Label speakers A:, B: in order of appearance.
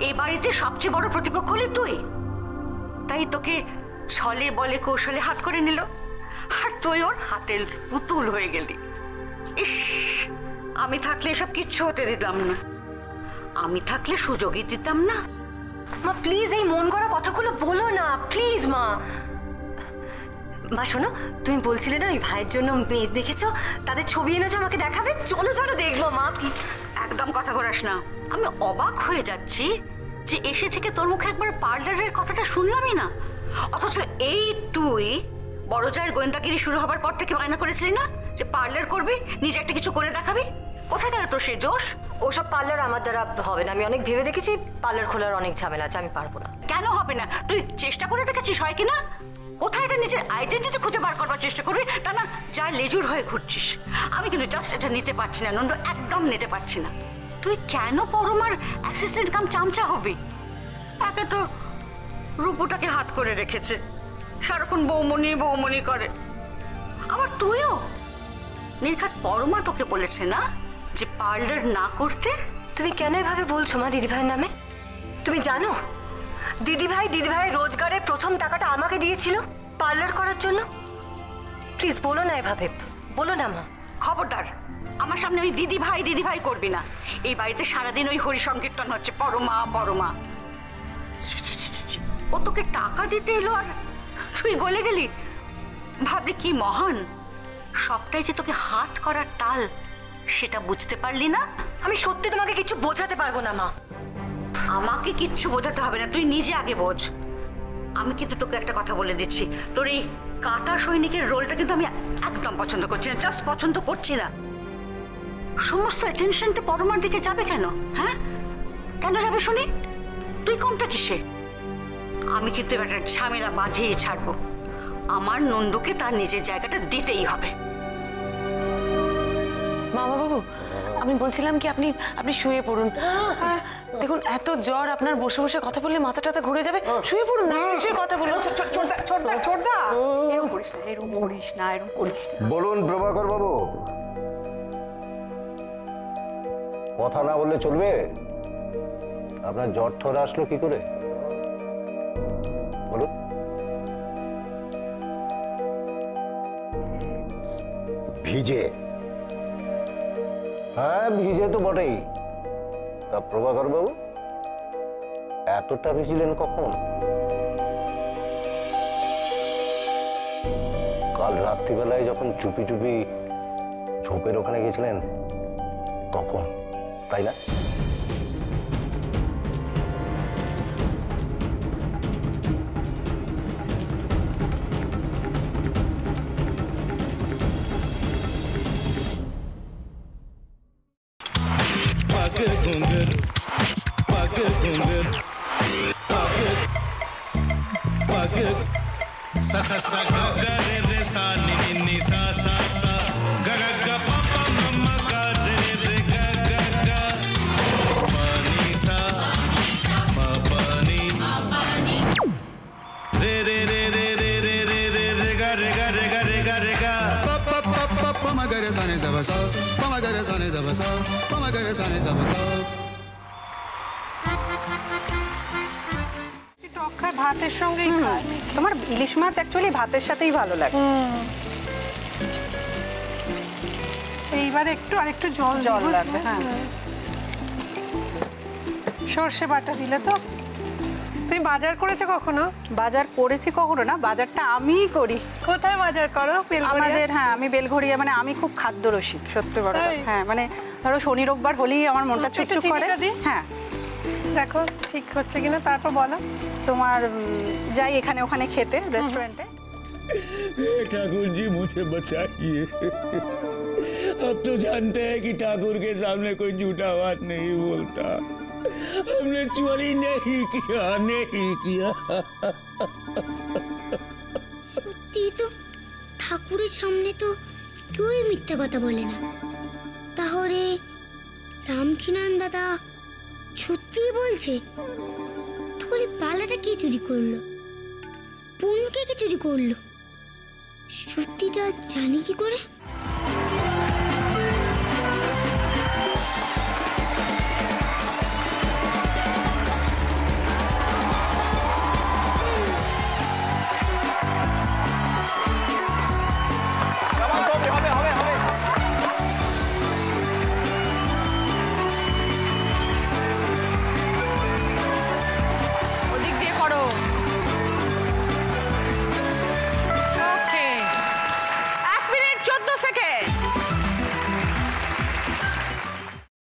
A: এই বাড়িতে সবচেয়ে বড় প্রতিপক্ষ হলি তুই, তাই তোকে ছলে বলে কৌশলে হাত করে নিল, আর তুই ওর হাতের পুতুল হয়ে গেলি। ইস, আমি থাকলে এসব কিচ্ছু হতে দিতাম না, আমি থাকলে সুযোগই দিতাম না।
B: মা প্লিজ এই মন করা কথাগুলো বলো না প্লিজ। মা মা শোনো, তুমি বলছিলে না ওই ভাইয়ের জন্য মেয়ে দেখেছো, তাদের ছবি এনেছো আমাকে দেখাবে, চলো চলো দেখবো। মা
A: একদম কথা ঘোরাস না। আমি অবাক হয়ে যাচ্ছি যে এসে থেকে তোর মুখে একবার পার্লারের কথাটা শুনলামই না, অথচ এই তুই বড় জায়ের গোয়েন্দাগিরি শুরু হবার পর থেকে বায়না করেছিলি না যে পার্লার করবি, নিজে একটা কিছু করে দেখাবি। কোথায় গেল তোর সেই জোশ?
B: ওসব পার্লার আমার দ্বারা হবে না, আমি অনেক ভেবে দেখেছি, পার্লার খোলার অনেক ঝামেলা আছে, আমি পারবো না।
A: কেন হবে না? তুই চেষ্টা করে দেখেছিস হয় কিনা? কোথায় এটা নিজের আইডেন্টিটি খুঁজে বার করবার চেষ্টা করবি, তা না যা লেজুর হয়ে ঘুরছিস। আমি কিন্তু জাস্ট এটা নিতে পারছি না নন্দ, একদম নিতে পারছি না। তুই কেন পরমার অ্যাসিস্ট্যান্ট কাম চামচা হবি? একে তো রূপুটাকে হাত করে রেখেছে, সারাক্ষণ বৌমনি বৌমনি করে। আবার তুইও নির্ঘাত পরমা তোকে বলেছে না যে পার্লার না করতে?
B: তুমি কেন এভাবে বলছো মা দিদিভাইয়ের নামে? তুমি জানো দিদিভাই রোজগারের প্রথম টাকাটা আমাকে দিয়েছিল পার্লার করার জন্য। প্লিজ বলো না এভাবে, বলো না মা।
A: খবরদার আমার সামনে ওই দিদি ভাই করবি না। এই বাড়িতে সারাদিন ওই হরি সংকীর্তন হচ্ছে, পরমা পরমা। ও তোকে টাকা দিতে এলো আর তুই গলে গেলি? ভাবলি কি মহান, সবটাই যে তোকে হাত করার তাল, সেটা বুঝতে পারলি না?
B: আমি সত্যি তোমাকে কিছু বোঝাতে পারবো না মা।
A: আমাকে কিচ্ছু বোঝাতে হবে না, তুই নিজে আগে বোঝ। আমি কিন্তু তোকে একটা কথা বলে দিচ্ছি, তোর এই কাটা সৈনিকের রোলটা কিন্তু আমি একদম পছন্দ করছি না, জাস্ট পছন্দ করছি না। সমস্ত অ্যাটেনশনটা পরমার দিকে যাবে কেন? হ্যাঁ কেন যাবে শুনি? তুই কোনটা কিসে? আমি কিন্তু এবার ঝামেলা বাঁধিয়ে ছাড়বো। আমার নন্দুকে তার নিজের জায়গাটা দিতেই হবে।
C: মামা বাবু, আমি বলছিলাম কি আপনি আপনি শুয়ে পড়ুন। দেখুন এত জ্বর, আপনার বসে বসে কথা বললে মাথা টাথা ঘুরে যাবে। শুয়ে পড়ুন না, শুয়ে কথা বলুন।
A: এরকম করিস না, এরকম করিস না, এরকম করিস না।
D: বলুন প্রভাকর বাবু। কথা না বললে চলবে? আপনার জ্বর ঠর আসলো কি করে বলুন? ভিজে? হ্যাঁ ভিজে তো বটেই। তা প্রভাকর বাবু এতটা ভিজিলেন কখন? কাল রাত্রিবেলায় যখন চুপি চুপি ঝোপের ওখানে গেছিলেন তখন, তাই না?
E: sa sa sa ga ga re re sa ni ni ni sa sa sa ga ga ga pa pa ma ma ga re re ga ga ga pa ni sa ma pa ni re re re re re re re re re ga re ga re ga re ga re ga pa pa pa pa pa ma ga re sa ni da ba sa pa ma ga re sa ni da ba sa pa ma ga re sa ni da ba sa।
F: ভাতের সঙ্গেই খায়। তোমার ইলিশ মাছ actually ভাতের সাথেই ভালো লাগে। এইবারে একটু আরেকটু জল লাগবে। হ্যাঁ সর্ষে বাটা দিলে তো। তুমি বাজার করেছো কখনো? বাজার করেছি কখনো না, বাজারটা আমিই করি। কোথায় বাজার করো? আমাদের, হ্যাঁ আমি বেলঘড়িয়া, মানে আমি খুব খাদ্য রসিক সত্যি বড়। হ্যাঁ মানে ধরো শনি রোববার হলেই আমার মনটা চুপচুপ করে। হ্যাঁ দেখো ঠিক হচ্ছে কিনা, তারপর বলো। তোমার যাই এখানে ওখানে খেতে रेस्टोरेंट।
E: ठाकुर जी मुझे बचाइए, अब तो जानते हैं कि ठाकुर के सामने कोई झूठा बात नहीं बोलता। हमने चोरी नहीं किया, नहीं किया।
G: সত্যি তো ঠাকুরের সামনে তো কেউই মিথ্যা কথা বলে না। তাহলে রামকিনান দাদা সত্যি বলছে? তাহলে পালাটা কে চুরি করলো? পুনকে কে চুরি করলো? সত্যিটা জানি কি করে?